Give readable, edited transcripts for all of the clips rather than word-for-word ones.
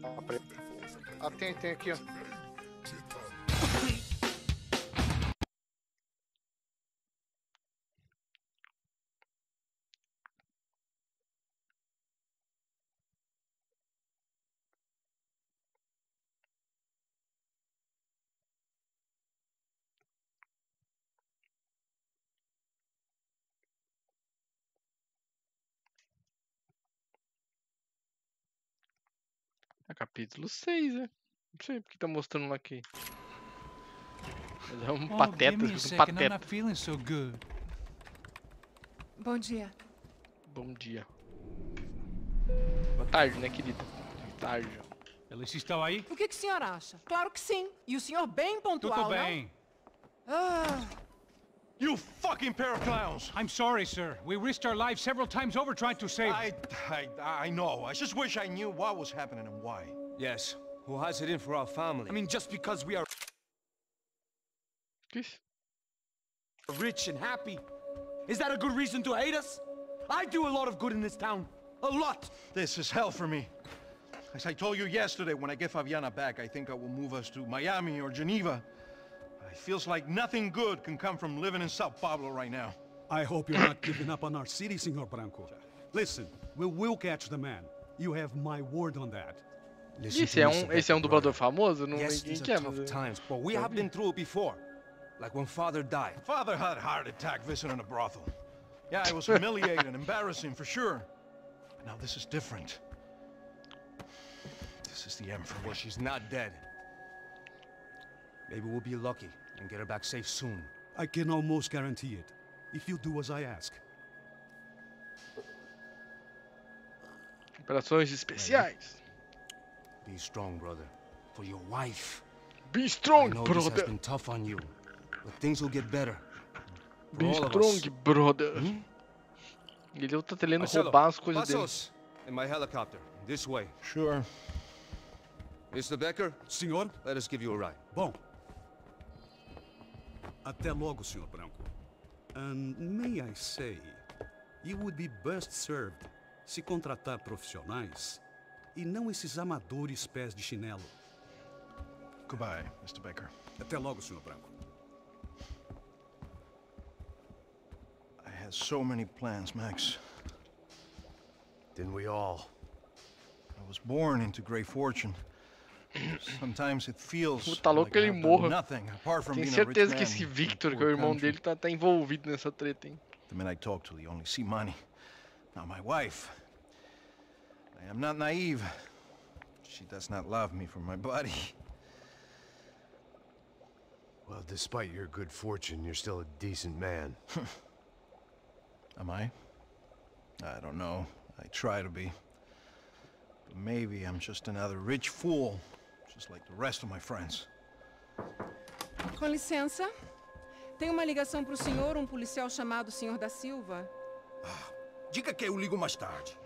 Ah, tem aqui, ó. É capítulo 6, né? Não sei porque tá mostrando lá aqui. Mas é um pateta, um pateta. Bom dia. Bom dia. Boa tarde, né, querida? Boa tarde. Eles estão aí? O que o senhor acha? Claro que sim. E o senhor bem pontual, Tudo bem. não? Ah. You fucking pair of clowns! I'm sorry, sir. We risked our lives several times over trying to save... I know. I just wish I knew what was happening and why. Yes. Who has it in for our family? I mean, just because we are rich and happy, is that a good reason to hate us? I do a lot of good in this town. A lot! This is hell for me. As I told you yesterday, when I get Fabiana back, I think I will move us to Miami or Geneva. It feels like nothing good can come from living in Sao Paulo right now. I hope you're not giving up on our city, Senor Branco. Listen, we will catch the man. You have my word on that. Esse é um dublador famoso? Não, yes, ninguém these quer, are tough times, but we have been through it before. Like when Father died. Father had a heart attack visiting a brothel. Yeah, it was humiliating and embarrassing for sure. But now this is different. This is the Empress. Well, she's not dead. Maybe we'll be lucky and get her back safe soon. I can almost guarantee it, if you do as I ask. Operações especiais. Be strong, brother. For your wife. Be strong, I know brother. This has been tough on you, but things will get better. Be strong, brother. Ele tá tentando roubar as coisas dele. In my helicopter, this way. Sure. Mr. Becker? Senhor? Let us give you a ride. Bom. Até logo, Senhor Branco. And may I say, you would be best served se contratar profissionais e não esses amadores pés de chinelo. Goodbye, Mr. Becker. Até logo, Senhor Branco. I had so many plans, Max. Didn't we all? I was born into great fortune. Sometimes it feels Tá louco que ele morra. nothing apart from Tenho being a rich certeza que man esse in Victor, a que é o poor irmão country. dele, tá envolvido nessa treta, hein? The men I talk to, they only see money. Now my wife, I am not naive. She does not love me for my body. Well, despite your good fortune, you're still a decent man. Am I? I don't know. I try to be. But maybe I'm just another rich fool, just like the rest of my friends. Com licença. Tem uma ligação pro senhor, um policial chamado Senhor da Silva. Diga que eu ligo mais tarde.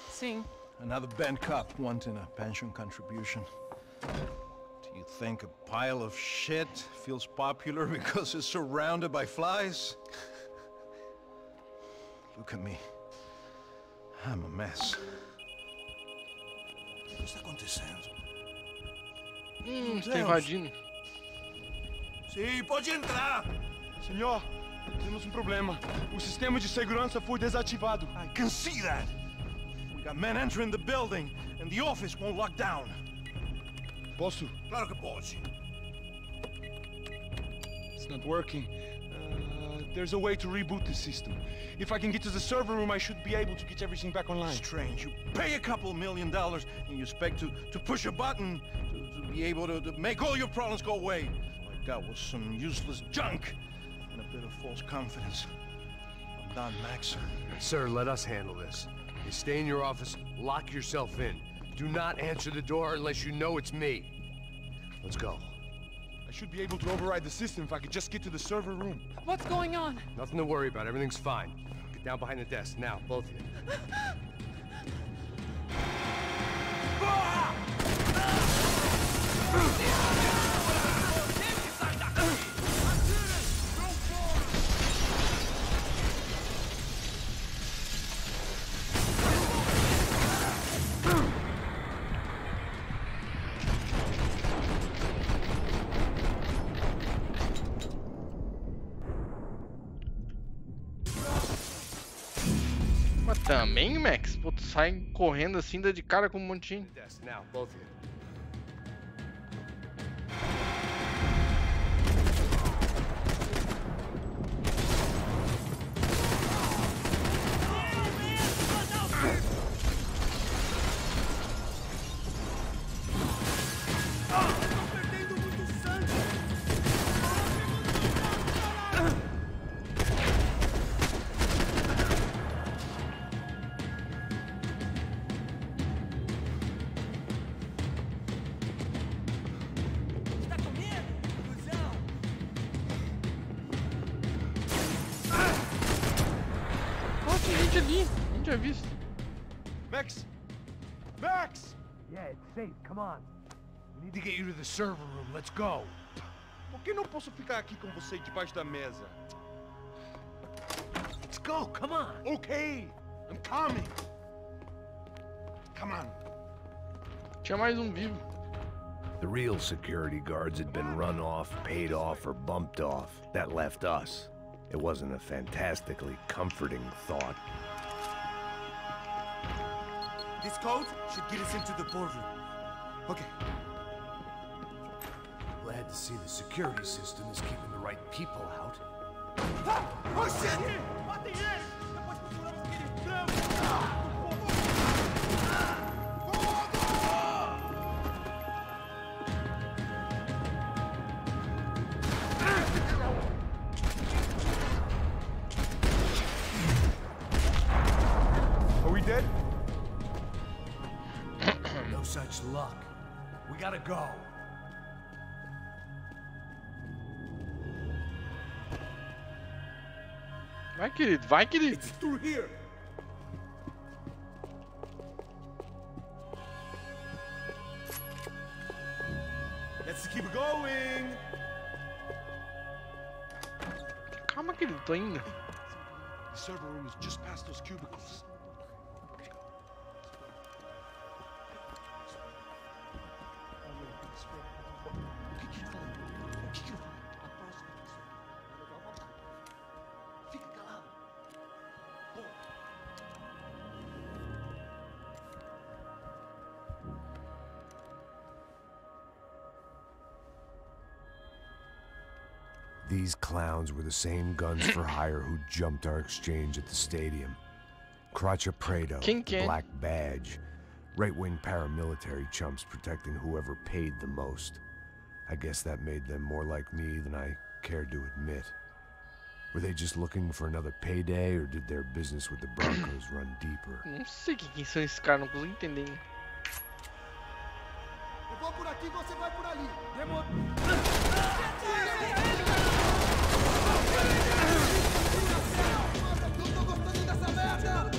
Sim. Another bent cop wanting a pension contribution. Do you think a pile of shit feels popular because it's surrounded by flies? Look at me. I'm a mess. O que está acontecendo? Está invadindo. Sim, pode entrar! Senhor, temos problema. O sistema de segurança foi desativado. I can see that! We got men entering the building, and the office won't lock down. Posso? Claro que pode. It's not working. There's a way to reboot the system. If I can get to the server room, I should be able to get everything back online. Strange. You pay a couple $1 million, and you expect to push a button to be able to make all your problems go away. All I got was some useless junk and a bit of false confidence. I'm done, Max. Sir, let us handle this. You stay in your office, lock yourself in. Do not answer the door unless you know it's me. Let's go. I should be able to override the system if I could just get to the server room. What's going on? Nothing to worry about. Everything's fine. Get down behind the desk. Now, both of you. Também, Max? Pô, tu sai correndo assim, dá de cara com um monte de gente. Now, both of you. tinha visto. Max! Max! Yeah, it's safe. Come on. We need to get you to the server room. Let's go. Por que não posso ficar aqui com você debaixo da mesa? Let's go. Come on. Okay, I'm coming. Come on. Tinha mais um vivo. The real security guards had been run off, paid off, or bumped off. That left us. It wasn't a fantastically comforting thought. This code should get us into the boardroom. Okay. Glad to see the security system is keeping the right people out. Ah! Oh shit! Matem ele! Depois procuramos aquele trampo! Are we dead? No such luck. We gotta go. Vai, querido, vai, querido. It's through here. Let's keep going. Calma, querido, tô indo. The server room is just past those cubicles. These clowns were the same guns for hire who jumped our exchange at the stadium. Crotcha Prado, the Black Badge. Right-wing paramilitary chumps protecting whoever paid the most. I guess that made them more like me than I cared to admit. Were they just looking for another payday, or did their business with the Broncos run deeper? Não sei quem são esses caras, não consigo entender. Eu vou por aqui, você vai por ali. Demorou. Não tô gostando dessa merda!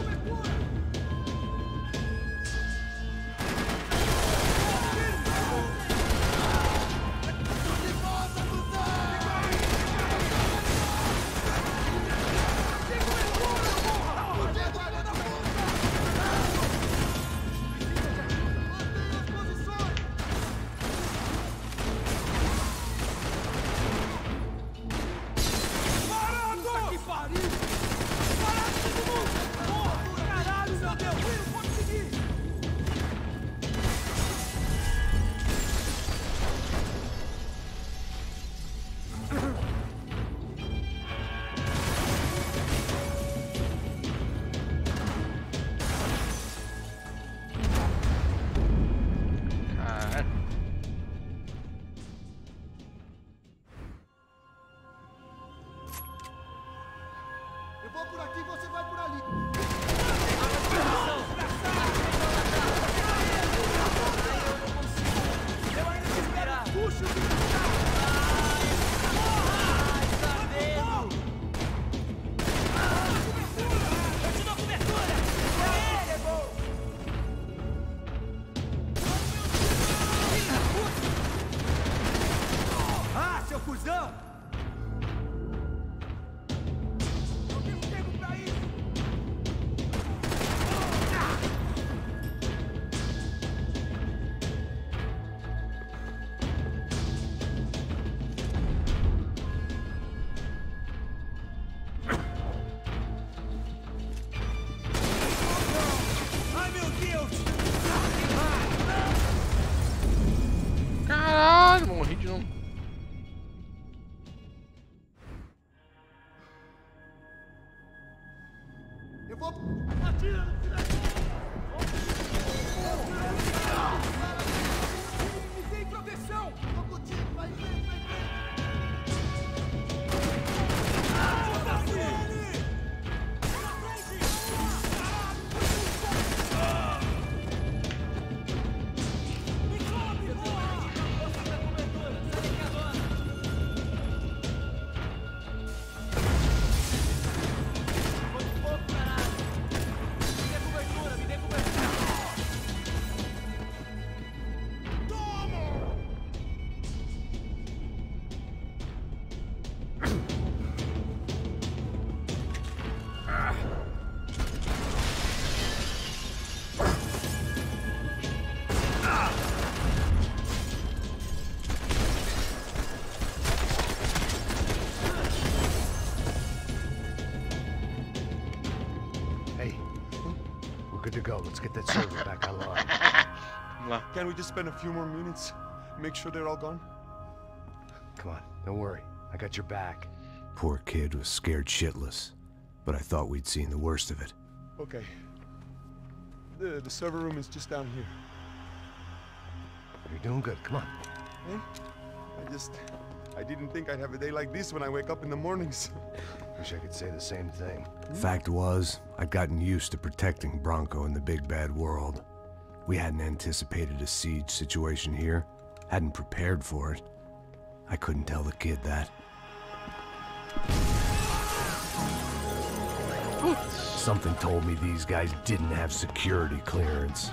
Let's get that server back online. Can we just spend a few more minutes? Make sure they're all gone? Come on, don't worry. I got your back. Poor kid was scared shitless, but I thought we'd seen the worst of it. Okay. The server room is just down here. You're doing good, come on. Hey? I didn't think I'd have a day like this when I wake up in the mornings. Wish I could say the same thing. Fact was, I'd gotten used to protecting Bronco in the big bad world. We hadn't anticipated a siege situation here, hadn't prepared for it. I couldn't tell the kid that. Something told me these guys didn't have security clearance.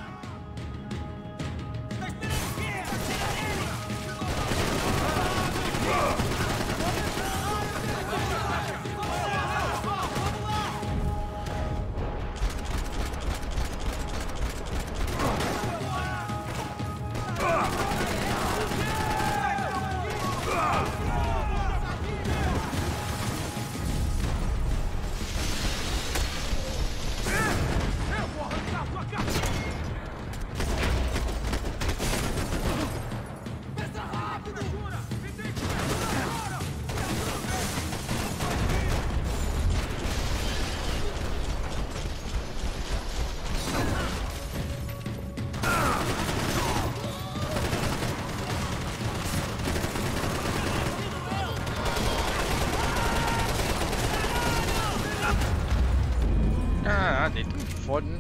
Ah, nem tão foda, né?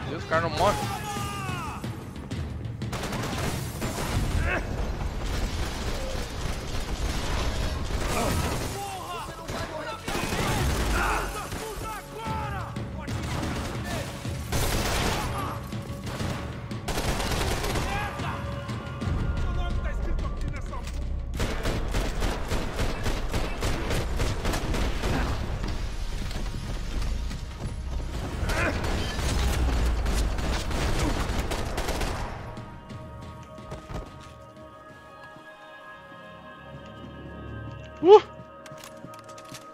Deus, o cara não morre.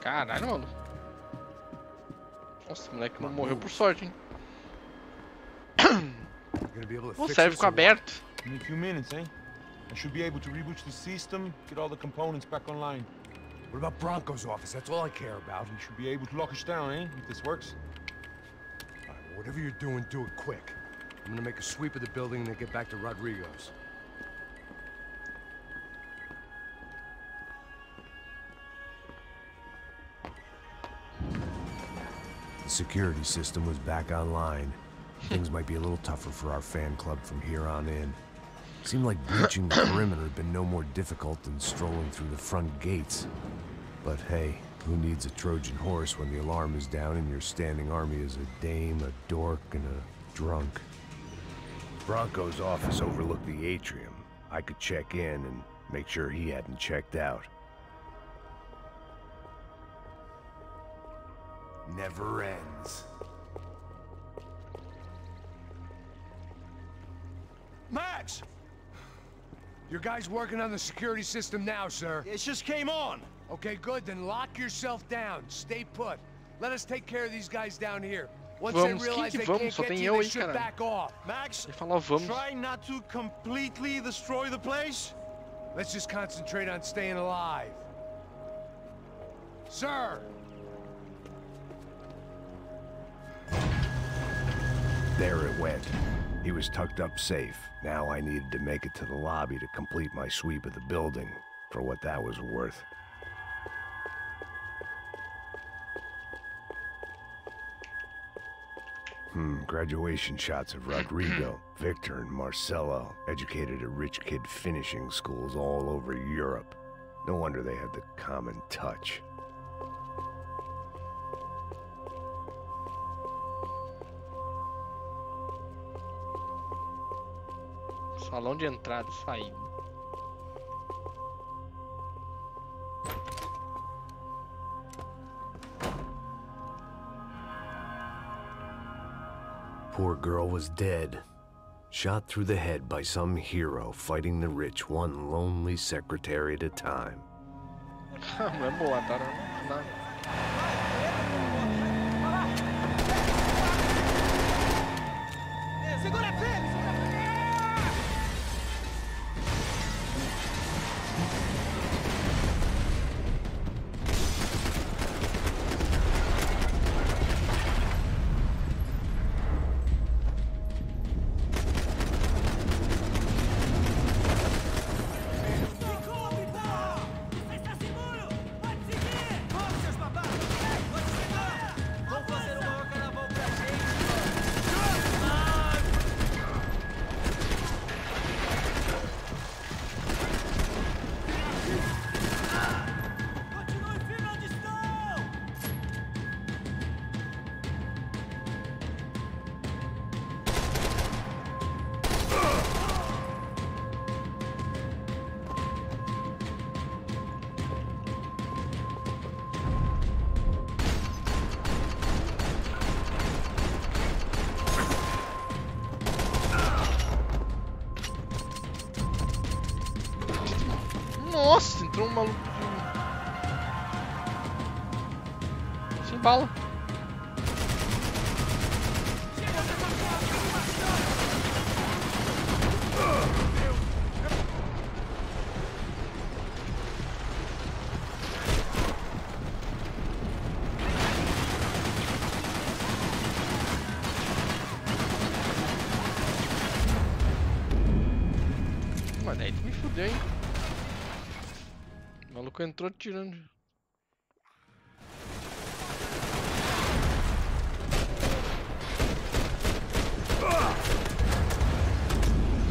Caralho, mano. Nossa, o moleque não morreu por sorte, hein? Não serve com aberto. In a few minutes, eh? I should be able to reboot the system, get all the components back online. What about Bronco's office? That's all I care about. You should be able to lock us down, eh? If this works. All right, whatever you're doing, do it quick. I'm gonna make a sweep of the building and then get back to Rodrigo's. The security system was back online. Things might be a little tougher for our fan club from here on in. Seemed like breaching the perimeter had been no more difficult than strolling through the front gates. But hey, who needs a Trojan horse when the alarm is down and your standing army is a dame, a dork, and a drunk? Bronco's office overlooked the atrium. I could check in and make sure he hadn't checked out. Never ends. Max! Your guys working on the security system now, sir. It just came on. Okay, good. Then lock yourself down. Stay put. Let us take care of these guys down here. Once Vamos, they realize they vamos? can't Só get tem to you, eu they aí, should cara. back off. Max, Ele falou vamos. try not to completely destroy the place. Let's just concentrate on staying alive. Sir! There it went. He was tucked up safe. Now I needed to make it to the lobby to complete my sweep of the building, for what that was worth. Graduation shots of Rodrigo, Victor, and Marcelo, educated at rich kid finishing schools all over Europe. No wonder they had the common touch. Salão de entrada e saída. Poor girl was dead. Shot through the head by some hero fighting the rich one lonely secretary at a time. Não é boa, tá? Não. Nossa, entrou um maluco sem bala. Mas daí tu me fudeu, hein? O maluco entrou tirando.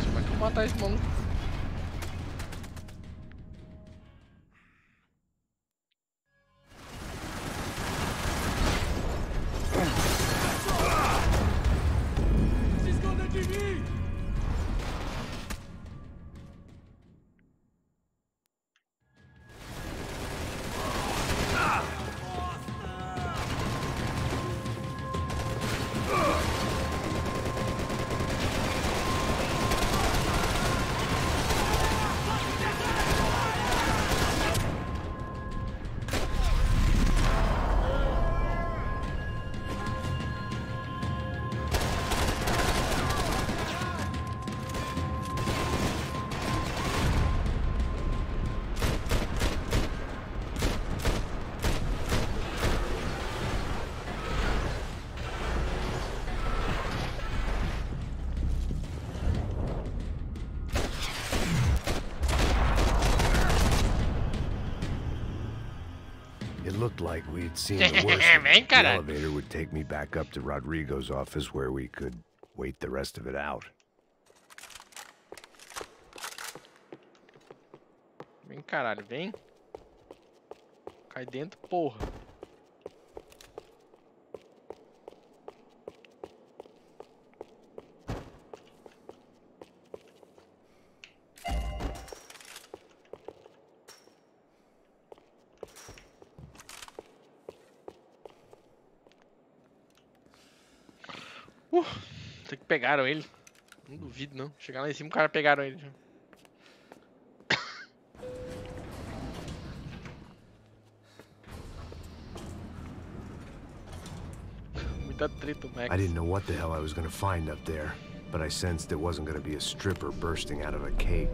Como é que eu vou matar esse maluco? It looked like we'd seen the worst. The elevator would take me back up to Rodrigo's office where we could wait the rest of it out. Vem, caralho, vem. Cai dentro, porra. Tem que pegaram ele. Não duvido, não. Chegar lá em cima, o cara pegaram ele. Muita treta, Max. I didn't know what the hell I was gonna find up there, but I sensed it wasn't gonna be a stripper bursting out of a cake.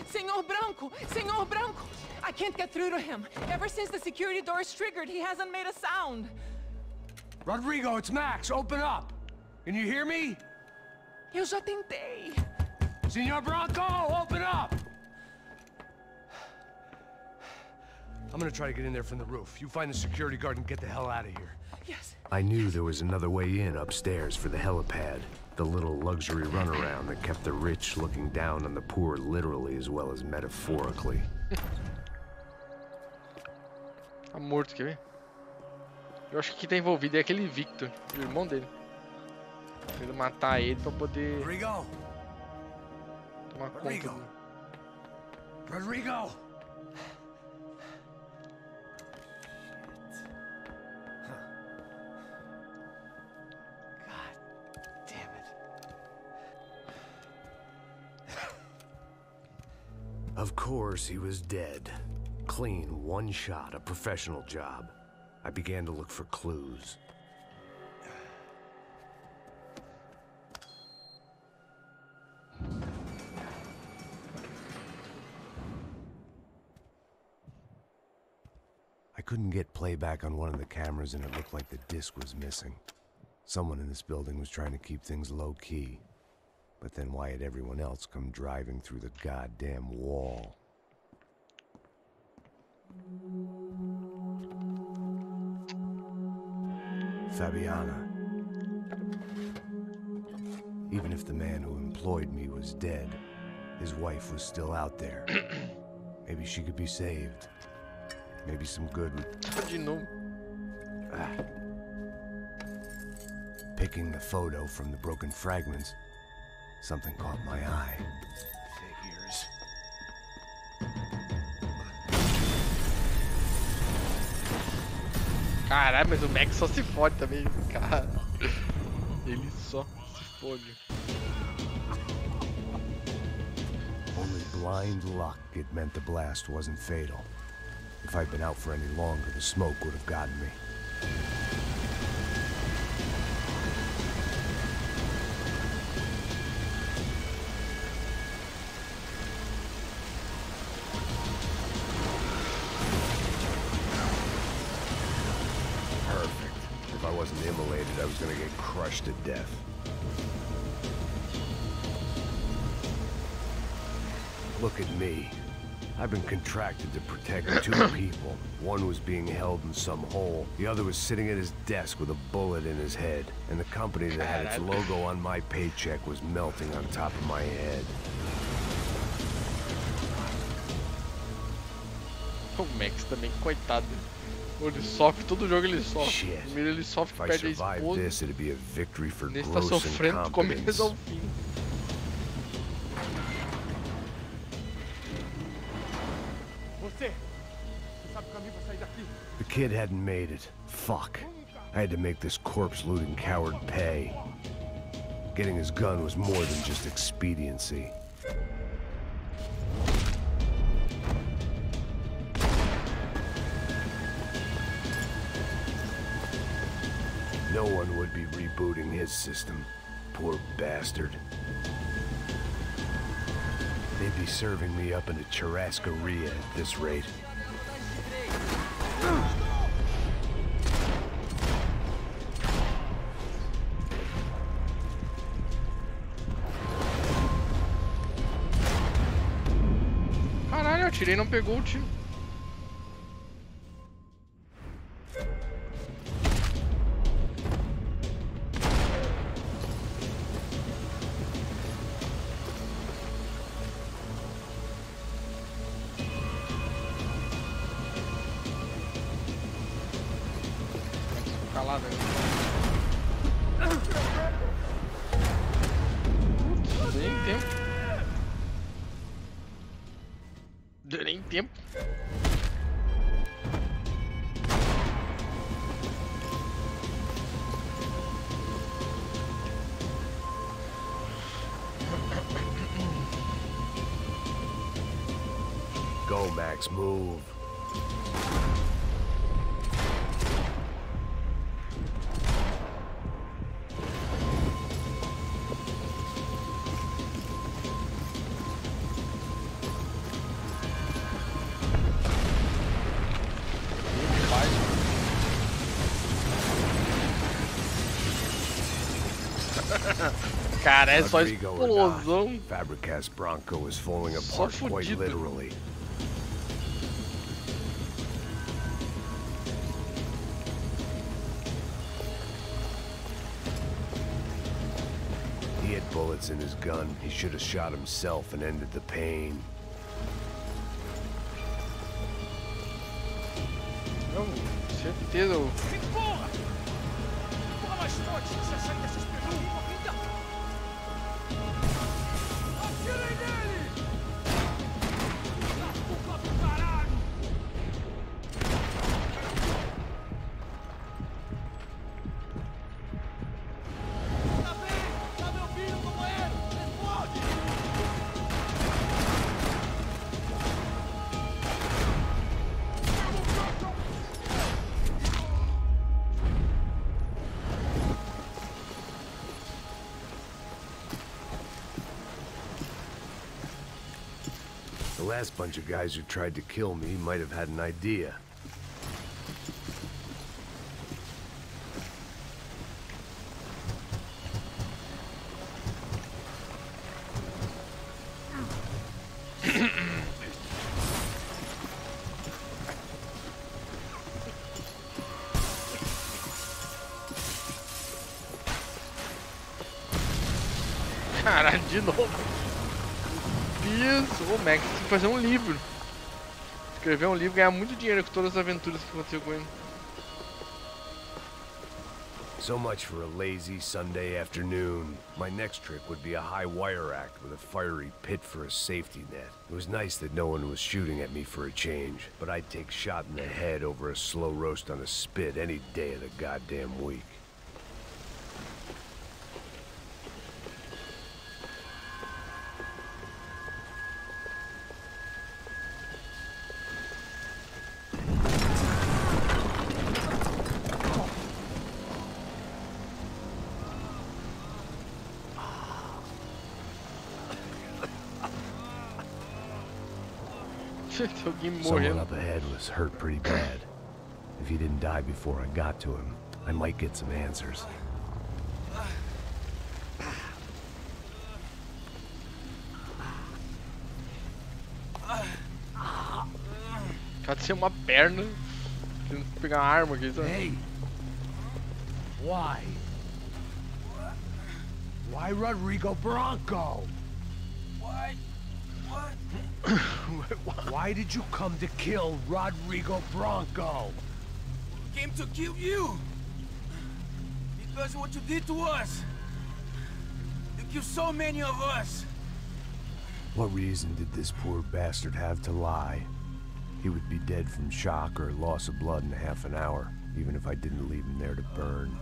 Senor Branco! Senor Branco! I can't get through to him. Ever since the security door is triggered, he hasn't made a sound. Rodrigo, it's Max. Open up. Can you hear me? Eu já tentei. Senor Branco, open up! I'm gonna try to get in there from the roof. You find the security guard and get the hell out of here. Yes. I knew there was another way in upstairs for the helipad. The little luxury runaround that kept the rich looking down on the poor literally as well as metaphorically. Tá morto, quer ver? Eu acho que quem tá envolvido é aquele Victor, o irmão dele. Querendo matar ele pra poder Tomar conta. Rodrigo! Of course, he was dead. Clean, one shot, a professional job. I began to look for clues. I couldn't get playback on one of the cameras and it looked like the disc was missing. Someone in this building was trying to keep things low-key. But then why had everyone else come driving through the goddamn wall? Fabiana. Even if the man who employed me was dead, his wife was still out there. Maybe she could be saved. Maybe some good would... Picking the photo from the broken fragments, something caught my eye. Figures. Caralho, mas o Max só se fode também, cara. Ele só se fode. Only blind luck it meant the blast wasn't fatal. If I'd been out for any longer, the smoke would have gotten me. I was gonna get crushed to death. Look at me. I've been contracted to protect two people. One was being held in some hole. The other was sitting at his desk with a bullet in his head. And the company that had its logo on my paycheck was melting on top of my head. O Max também, coitado. Ele sofre, todo jogo ele sofre. Primeiro ele sofre que perde a esposa. Ele está sofrendo do começo ao fim. The kid hadn't made it. Fuck. I had to make this corpse-looting coward pay. Getting his gun was more than just expediency. No one would be rebooting his system. Poor bastard. They'd be serving me up in a churrascaria at this rate. Caralho, eu atirei e não pegou o tiro. Deu nem tempo. Go, Max, move. Cara, é só explosão. Fabricast Bronco is falling apart quite literally. He had bullets in his gun. He should have shot himself and ended the pain. Não, certeza. The last bunch of guys who tried to kill me might have had an idea. Caralho, de novo. Isso, o Max tem que fazer um livro. Escrever um livro e ganhar muito dinheiro com todas as aventuras que aconteceu com ele. So much for a lazy Sunday afternoon. My next trick would be a high wire act with a fiery pit for a safety net. It was nice that no one was shooting at me for a change, but I'd take shot in the head over a slow roast on a spit any day of the goddamn week. Someone up ahead was hurt pretty bad. If he didn't die before I got to him, I might get some answers. Pode ser uma perna. Tendo que pegar uma arma aqui, sabe? Hey! Why? Why Rodrigo Branco? Why? What? Why did you come to kill Rodrigo Branco? Came to kill you. Because of what you did to us. You killed so many of us. What reason did this poor bastard have to lie? He would be dead from shock or loss of blood in half an hour, even if I didn't leave him there to burn.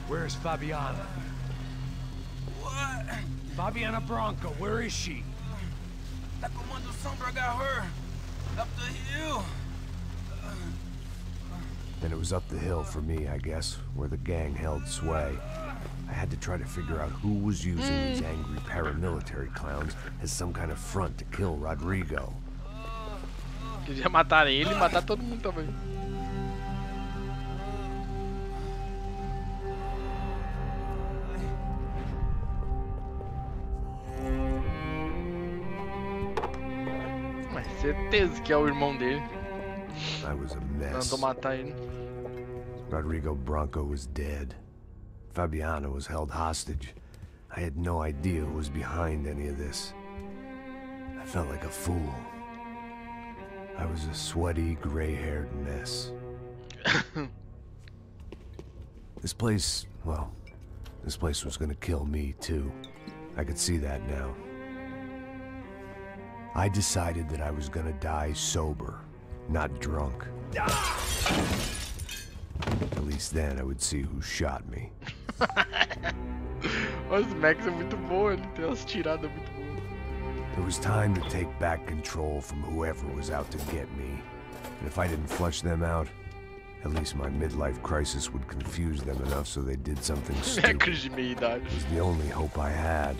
Where's Fabiana? What? Fabiana Branco, where is she? That Comando Sombra got her. Up the hill. Then it was up the hill for me, I guess, where the gang held sway. I had to try to figure out who was using these angry paramilitary clowns as some kind of front to kill Rodrigo. Queria matar ele e matar todo mundo também. Mas certeza que é o irmão dele. I was a mess. Mandou matar ele. Rodrigo Branco was dead. Fabiana was held hostage. I had no idea who was behind any of this. I felt like a fool. I was a sweaty, gray-haired mess. This place, well, this place was gonna kill me too. I could see that now. I decided that I was gonna die sober, not drunk. At least then I would see who shot me. Mas o Max é muito bom, ele tem umas tiradas muito boas. It was time to take back control from whoever was out to get me. And if I didn't flush them out, at least my midlife crisis would confuse them enough so they did something stupid. It was the only hope I had.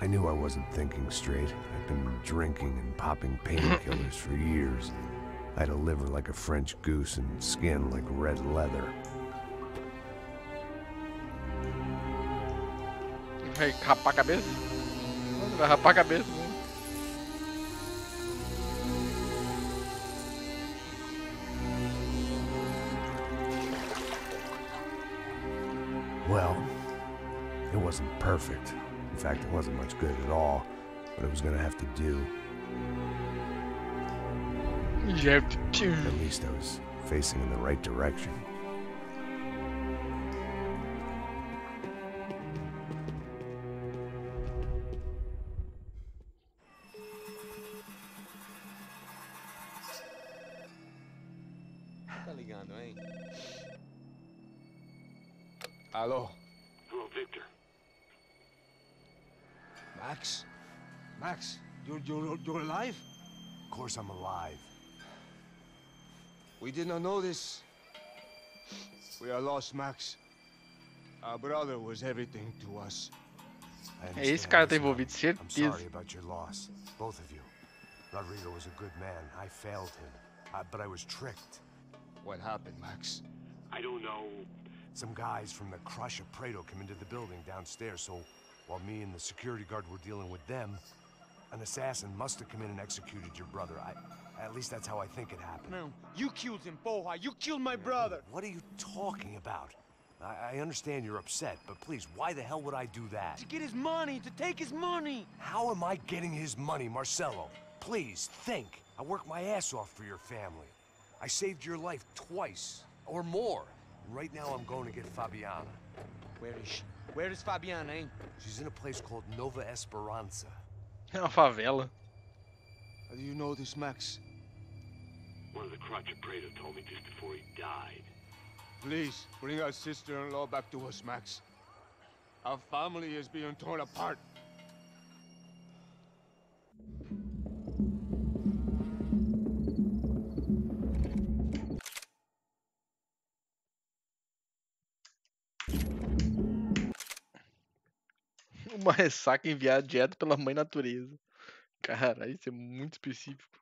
I knew I wasn't thinking straight. I'd been drinking and popping painkillers for years. I had a liver like a French goose and skin like red leather. Vai rapar a cabeça? Vai rapar a cabeça, né? Well, it wasn't perfect. In fact, it wasn't much good at all, but it was gonna have to do. At least I was facing in the right direction. Tá ligando, hein? Alô? Hello, Victor. Max? Max, you're alive? Of course I'm alive. We did not know this. We are lost, Max. Our brother was everything to us. É esse cara tá envolvido, I'm certeza. sorry about your loss, both of you. Rodrigo was a good man. I failed him, but I was tricked. What happened, Max? I don't know. Some guys from the Crusher Prado came into the building downstairs, so while me and the security guard were dealing with them, an assassin must have come in and executed your brother. At least that's how I think it happened. No, you killed him, Poha. You killed my brother. What are you talking about? I understand you're upset, but please, why the hell would I do that? To get his money, to take his money. How am I getting his money, Marcelo? Please, think. I worked my ass off for your family. I saved your life twice, or more. And right now I'm going to get Fabiana. Where is she? Where is Fabiana, eh? She's in a place called Nova Esperança. É uma favela. How do you know this, Max? One of the Crotcher Prado told me just before he died. Please, bring our sister-in-law back to us, Max. Our family is being torn apart. Uma ressaca enviada direto pela mãe natureza. Caralho, isso é muito específico.